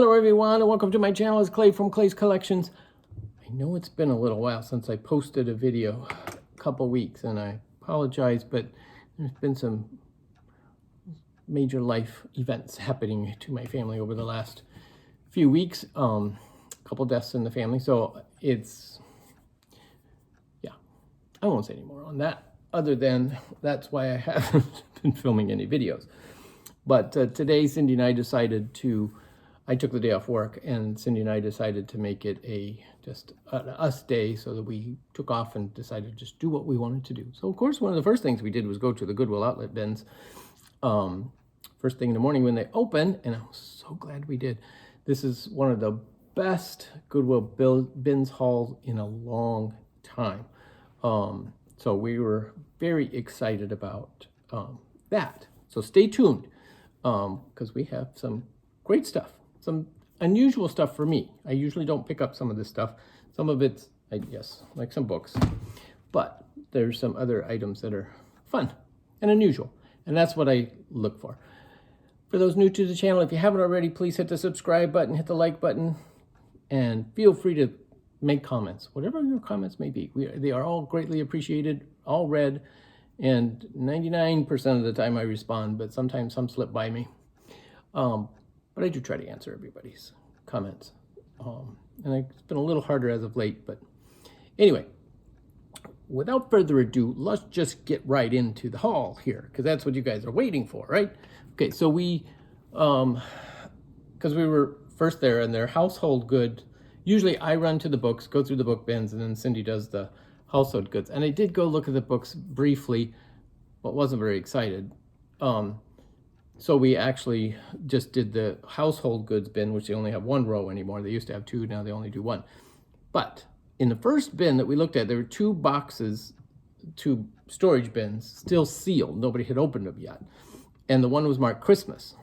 Hello everyone and welcome to my channel. It's Clay from Clay's Collections. I know it's been a little while since I posted a video, a couple weeks, and I apologize, but there's been some major life events happening to my family over the last few weeks. A couple deaths in the family, so it's, yeah, I won't say any more on that, other than that's why I haven't been filming any videos. But today Cindy and I decided to, I took the day off work, and Cindy and I decided to make it just an us day, so that we took off and decided to just do what we wanted to do. So of course, one of the first things we did was go to the Goodwill Outlet bins first thing in the morning when they open, and I'm so glad we did. This is one of the best Goodwill Bins hauls in a long time. So we were very excited about that. So stay tuned, because we have some great stuff. Some unusual stuff for me. I usually don't pick up some of this stuff. Some of it's, yes, like some books. But there's some other items that are fun and unusual. And that's what I look for. For those new to the channel, if you haven't already, please hit the subscribe button, hit the like button, and feel free to make comments. Whatever your comments may be. They are all greatly appreciated, all read, and 99% of the time I respond, but sometimes some slip by me. But I do try to answer everybody's comments. And it's been a little harder as of late, but anyway, without further ado, let's just get right into the haul here, because that's what you guys are waiting for, right? Okay, so we, because we were first there, and they're household good. Usually I run to the books, go through the book bins, and then Cindy does the household goods. And I did go look at the books briefly, but wasn't very excited. So we actually just did the household goods bin, which they only have one row anymore. They used to have two, now they only do one. But in the first bin that we looked at, there were two boxes, two storage bins, still sealed. Nobody had opened them yet. And the one was marked Christmas.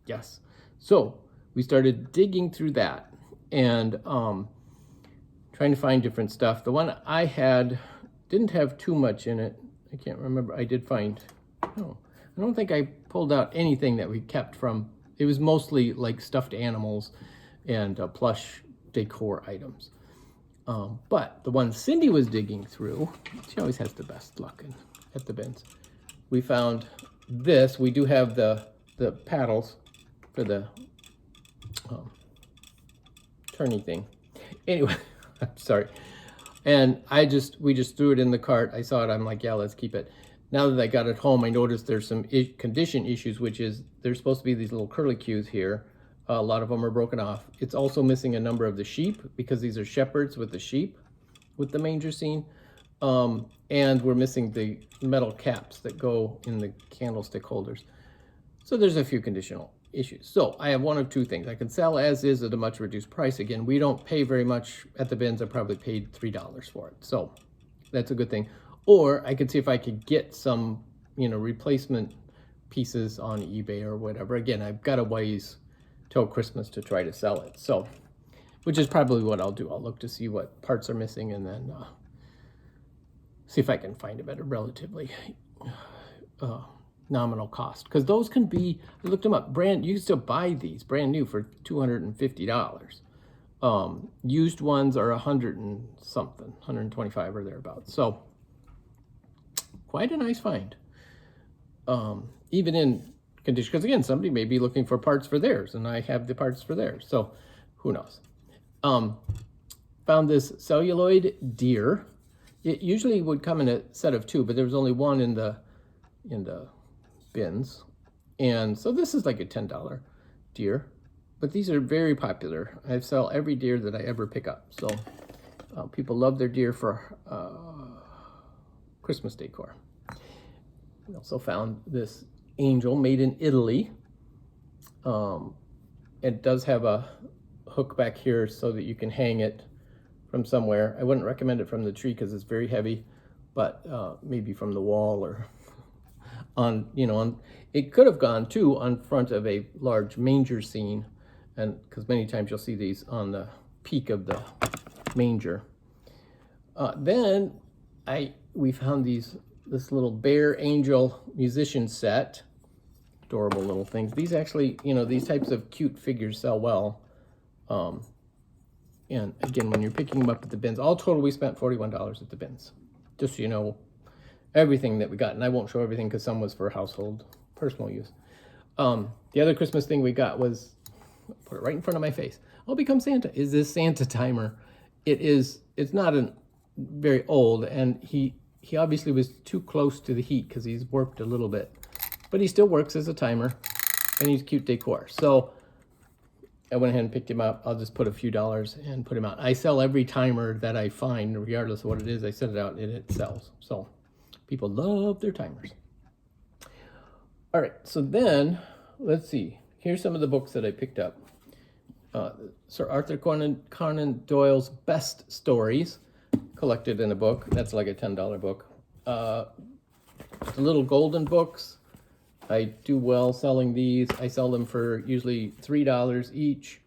Yes. So we started digging through that and trying to find different stuff. The one I had didn't have too much in it. I can't remember. I did find, no, I don't think I pulled out anything that we kept from. It was mostly like stuffed animals and plush decor items. But the one Cindy was digging through, she always has the best luck at the bins. We found this. We do have the paddles for the turning thing. Anyway, I'm sorry. And we just threw it in the cart. I saw it. I'm like, yeah, let's keep it. Now that I got it home, I noticed there's some condition issues, which is there's supposed to be these little curlicues here. A lot of them are broken off. It's also missing a number of the sheep, because these are shepherds with the sheep with the manger scene. And we're missing the metal caps that go in the candlestick holders. So there's a few conditional issues. So I have one of two things. I can sell as is at a much reduced price. Again, we don't pay very much at the bins. I probably paid $3 for it. So that's a good thing. Or I could see if I could get some, replacement pieces on eBay or whatever. Again, I've got a ways till Christmas to try to sell it. So, which is probably what I'll do. I'll look to see what parts are missing, and then see if I can find them at a relatively nominal cost. Because those can be, I looked them up, you can still buy these brand new for $250. Used ones are 100 and something, 125 or thereabouts. So quite a nice find. Even in condition, because again, somebody may be looking for parts for theirs, and I have the parts for theirs. So who knows? Found this celluloid deer. It usually would come in a set of two, but there was only one in the bins. And so this is like a $10 deer, but these are very popular. I sell every deer that I ever pick up. So people love their deer for Christmas decor. We also found this angel made in Italy. It does have a hook back here so that you can hang it from somewhere. I wouldn't recommend it from the tree because it's very heavy, but maybe from the wall or on, it could have gone too on front of a large manger scene, and because many times you'll see these on the peak of the manger. Then we found this little bear angel musician set. adorable little things. These actually, you know, these types of cute figures sell well. And again, when you're picking them up at the bins, all total we spent $41 at the bins. Just so you know, everything that we got. And I won't show everything because some was for household, personal use. The other Christmas thing we got was, put it right in front of my face. I'll become Santa. Is this Santa timer? It's not very old, and he obviously was too close to the heat because he's warped a little bit. But he still works as a timer, and he's cute decor. So I went ahead and picked him up. I'll just put a few dollars and put him out. I sell every timer that I find, regardless of what it is. I set it out and it sells. So people love their timers. All right, so then let's see. Here's some of the books that I picked up. Sir Arthur Conan Doyle's Best Stories, collected in a book. That's like a $10 book. The little golden books. I do well selling these. I sell them for usually $3 each.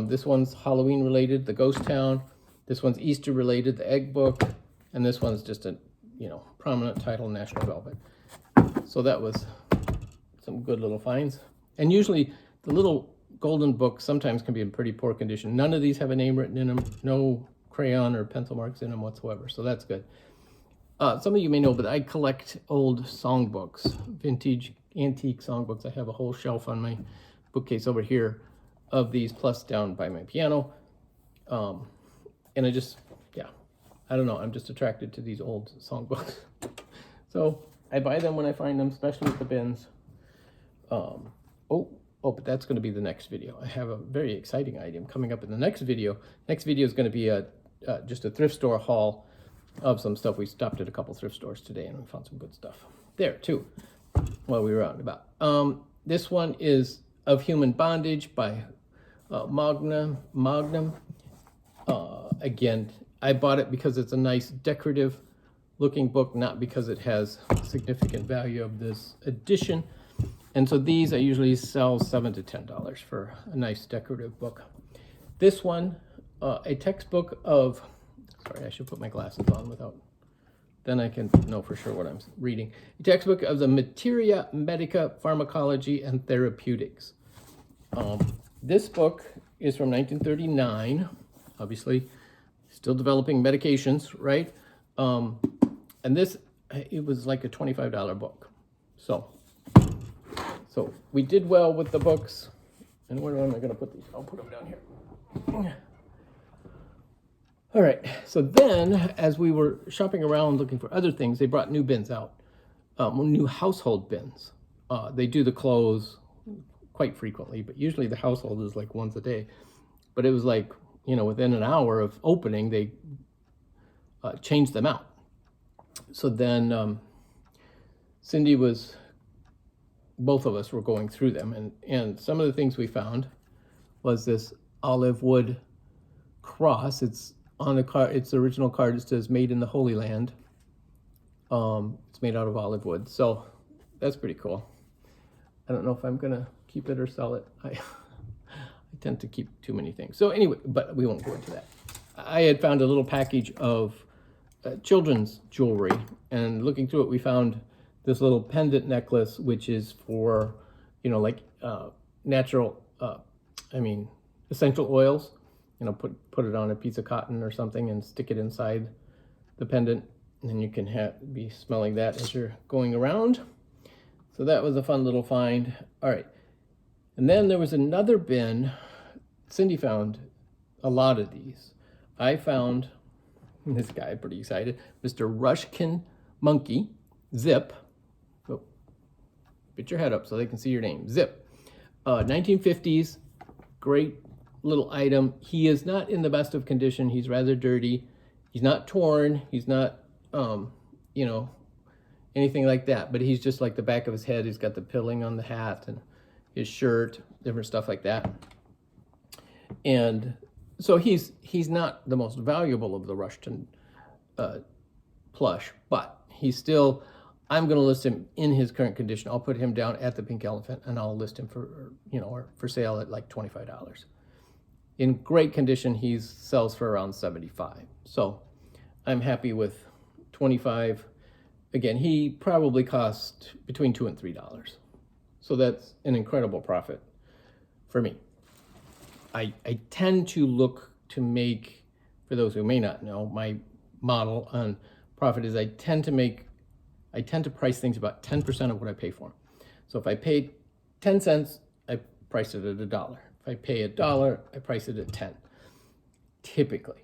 This one's Halloween related, The Ghost Town. This one's Easter related, The Egg Book. And this one's just a, you know, prominent title, National Velvet. So that was some good little finds. And usually the little golden books sometimes can be in pretty poor condition. None of these have a name written in them. No crayon or pencil marks in them whatsoever. So that's good. Some of you may know, but I collect old songbooks, vintage antique songbooks. I have a whole shelf on my bookcase over here of these, plus down by my piano. And I just, yeah, I don't know. I'm just attracted to these old songbooks. So I buy them when I find them, especially at the bins. But that's going to be the next video. I have a very exciting item coming up in the next video. Next video is going to be just a thrift store haul of some stuff. We stopped at a couple thrift stores today and we found some good stuff there too while we were out and about. This one is Of Human Bondage by Magnum. Again, I bought it because it's a nice decorative looking book, not because it has significant value of this edition. And so these I usually sell $7 to $10 for a nice decorative book. This one, a textbook of, sorry, I should put my glasses on without, then I can know for sure what I'm reading. A textbook of the Materia Medica, Pharmacology and Therapeutics. This book is from 1939, obviously still developing medications, right? And this, it was like a $25 book. So we did well with the books. And where am I going to put these? I'll put them down here. All right. So then, as we were shopping around looking for other things, they brought new bins out, new household bins. They do the clothes quite frequently, but usually the household is like once a day. But it was like, you know, within an hour of opening, they changed them out. So then Cindy was, both of us were going through them, and some of the things we found was this olive wood cross. It's on the card, its original card, it says made in the Holy Land. It's made out of olive wood, so that's pretty cool. I don't know if I'm gonna keep it or sell it. I tend to keep too many things. So anyway, but we won't go into that. I had found a little package of children's jewelry, and looking through it, we found this little pendant necklace, which is for, you know, like natural, essential oils. You know, put it on a piece of cotton or something and stick it inside the pendant, and then you can be smelling that as you're going around. So that was a fun little find. All right, and then there was another bin. Cindy found a lot of these. I found this guy, pretty excited, Mr. Rushkin Monkey, Zip. Oh, put your head up so they can see your name. Zip. 1950s, great little item. He is not in the best of condition. He's rather dirty. He's not torn. He's not, you know, anything like that. But he's just like the back of his head. He's got the pilling on the hat and his shirt, different stuff like that. And so he's not the most valuable of the Rushton plush, but he's still, I'm going to list him in his current condition. I'll put him down at the Pink Elephant and I'll list him for, you know, or for sale at like $25. In great condition, he sells for around $75. So I'm happy with $25. Again, he probably cost between $2 and $3. So that's an incredible profit for me. I tend to look to make, for those who may not know, my model on profit is I tend to price things about 10% of what I pay for them. So if I paid 10 cents, I price it at $1. If I pay $1, I price it at 10, typically.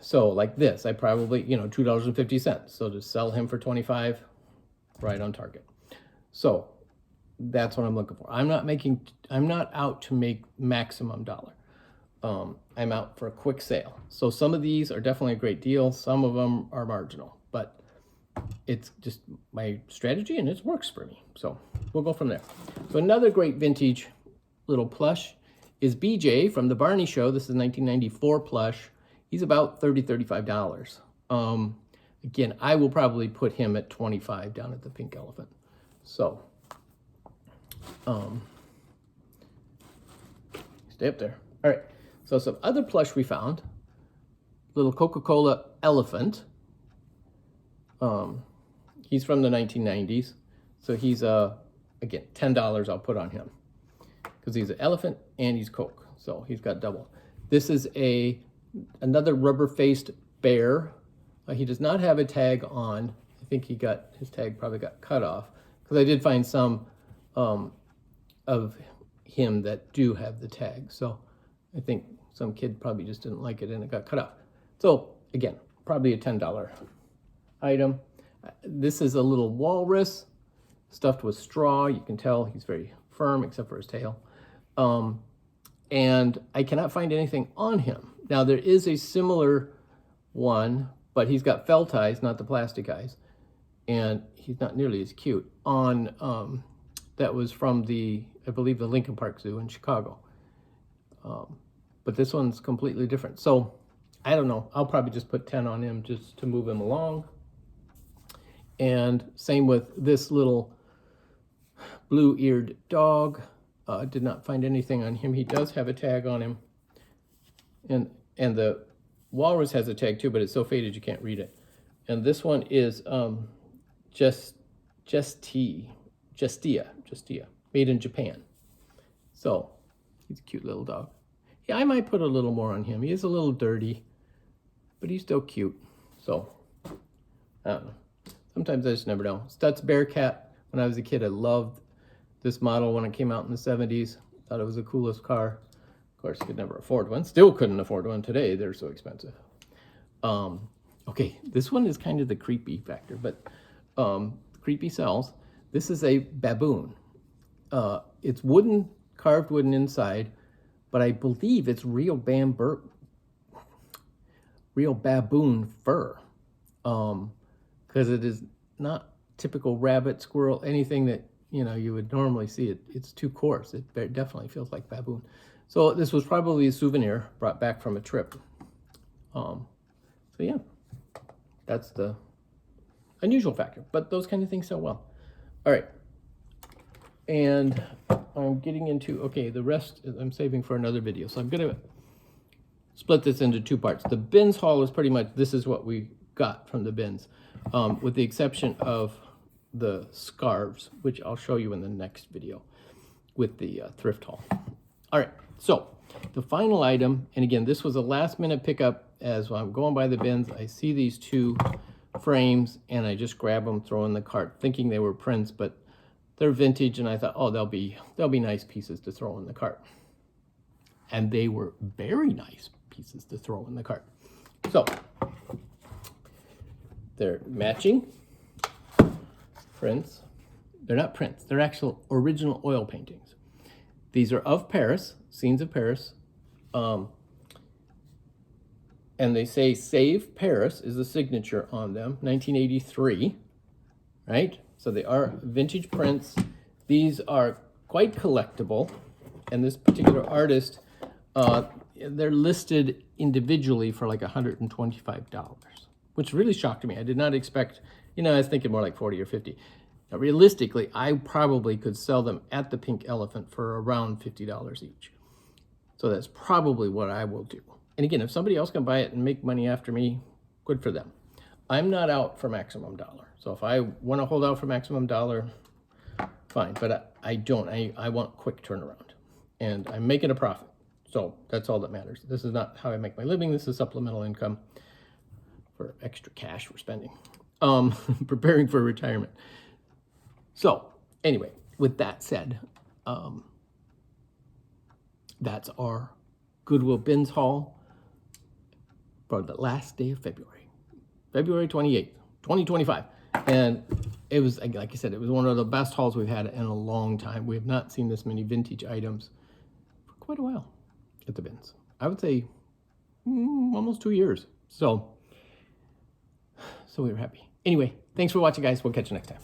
So like this, I probably, $2.50. So to sell him for 25, right on target. So that's what I'm looking for. I'm not out to make maximum dollar. I'm out for a quick sale. So some of these are definitely a great deal. Some of them are marginal, but it's just my strategy and it works for me. So we'll go from there. So another great vintage little plush is BJ from the Barney Show. This is 1994 plush. He's about $30, $35. Again, I will probably put him at 25 down at the Pink Elephant. So, stay up there. All right. So some other plush we found. Little Coca-Cola elephant. He's from the 1990s. So he's, again, $10 I'll put on him. Because he's an elephant and he's Coke. So he's got double. This is another rubber-faced bear. He does not have a tag on. I think his tag probably got cut off. Because I did find some of him that do have the tag. So I think some kid probably just didn't like it and it got cut off. So again, probably a $10 item. This is a little walrus stuffed with straw. You can tell he's very firm except for his tail. And I cannot find anything on him. Now there is a similar one, but he's got felt eyes, not the plastic eyes. And he's not nearly as cute. On that was from I believe the Lincoln Park Zoo in Chicago. But this one's completely different. So I don't know. I'll probably just put 10 on him just to move him along. And same with this little blue-eared dog. Did not find anything on him. He does have a tag on him. And the walrus has a tag too, but it's so faded you can't read it. And this one is Justia, made in Japan. So he's a cute little dog. Yeah, I might put a little more on him. He is a little dirty, but he's still cute. So I don't know. Sometimes I just never know. Stutz Bearcat. When I was a kid, I loved this model when it came out in the 70s. Thought it was the coolest car. Of course, could never afford one. Still couldn't afford one today. They're so expensive. Okay, this one is kind of the creepy factor, but creepy sells. This is a baboon. It's wooden, carved wooden inside, but I believe it's real baboon fur. Because it is not typical rabbit, squirrel, anything that you would normally see. It's too coarse. It definitely feels like baboon. So this was probably a souvenir brought back from a trip. So yeah, that's the unusual factor. But those kind of things sell well. All right, and I'm getting into the rest. I'm saving for another video. So I'm gonna split this into two parts. The bins haul is pretty much this is what we got from the bins, with the exception of the scarves, which I'll show you in the next video with the thrift haul. All right, so the final item, and again, this was a last minute pickup. As I'm going by the bins, I see these two frames and I just grab them, throw in the cart, thinking they were prints, but they're vintage, and I thought, oh, they'll be nice pieces to throw in the cart. And they were very nice pieces to throw in the cart. So they're matching prints. They're not prints. They're actual original oil paintings. These are of Paris, scenes of Paris. And they say Save Paris is the signature on them, 1983, right? So they are vintage prints. These are quite collectible. And this particular artist, they're listed individually for like $125, which really shocked me. I did not expect, I was thinking more like 40 or 50. Now, realistically, I probably could sell them at the Pink Elephant for around $50 each. So that's probably what I will do. And again, if somebody else can buy it and make money after me, good for them. I'm not out for maximum dollar. So if I want to hold out for maximum dollar, fine. But I don't. I want quick turnaround. And I'm making a profit. So that's all that matters. This is not how I make my living. This is supplemental income for extra cash we're spending. Preparing for retirement. So anyway, with that said, that's our Goodwill Bins haul for the last day of February. February 28th, 2025. And it was, like I said, it was one of the best hauls we've had in a long time. We have not seen this many vintage items for quite a while at the bins. I would say almost 2 years. So we were happy. Anyway, thanks for watching, guys. We'll catch you next time.